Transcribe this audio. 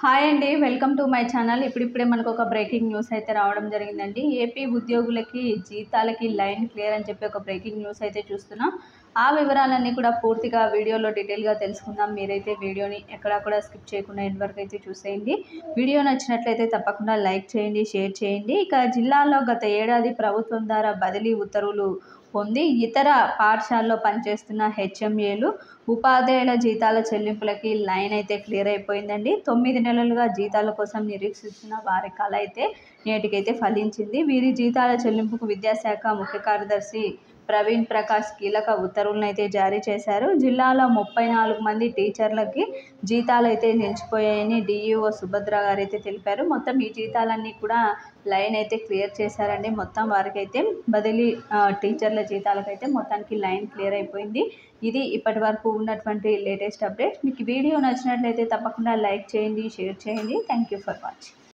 Hi అండి, welcome to my channel. ఇప్పుడిప్పుడే మనకు ఒక బ్రేకింగ్ న్యూస్ అయితే రావడం జరిగిందండి. ఏపీ ఉద్యోగులకి జీతాలకి లైన్ క్లియర్ అని చెప్పి ఒక బ్రేకింగ్ న్యూస్ అయితే చూస్తున్నాం. ఆ వివరాలన్నీ కూడా పూర్తిగా వీడియోలో డీటెయిల్గా తెలుసుకుందాం. మీరైతే వీడియోని ఎక్కడా కూడా స్కిప్ చేయకుండా ఎండ్ వరకు అయితే చూసేయండి. వీడియో నచ్చినట్లయితే తప్పకుండా లైక్ చేయండి, షేర్ చేయండి. ఇక జిల్లాలో గత ఏడాది ప్రభుత్వం ద్వారా బదిలీ ఉత్తర్వులు పొంది ఇతర పాఠశాలలో పనిచేస్తున్న హెచ్ఎంఏలు ఉపాధ్యాయుల జీతాల చెల్లింపులకి లైన్ అయితే క్లియర్ అయిపోయిందండి. 9 నెలలుగా జీతాల కోసం నిరీక్షిస్తున్న వారి కళ అయితే నేటికైతే ఫలించింది. వీరి జీతాల చెల్లింపుకు విద్యాశాఖ ముఖ్య కార్యదర్శి ప్రవీణ్ ప్రకాష్ కీలక ఉత్తర్వులను అయితే జారీ చేశారు. జిల్లాలో 34 మంది టీచర్లకి జీతాలు అయితే నిలిచిపోయాయని డిఈఓ సుభద్ర గారు అయితే తెలిపారు. మొత్తం ఈ జీతాలన్నీ కూడా లైన్ అయితే క్లియర్ చేశారండి. మొత్తం వారికైతే బదిలీ టీచర్ల జీతాలకైతే మొత్తానికి లైన్ క్లియర్ అయిపోయింది. ఇది ఇప్పటి వరకు ఉన్నటువంటి లేటెస్ట్ అప్డేట్. మీకు వీడియో నచ్చినట్లయితే తప్పకుండా లైక్ చేయండి, షేర్ చేయండి. Thank you for watching.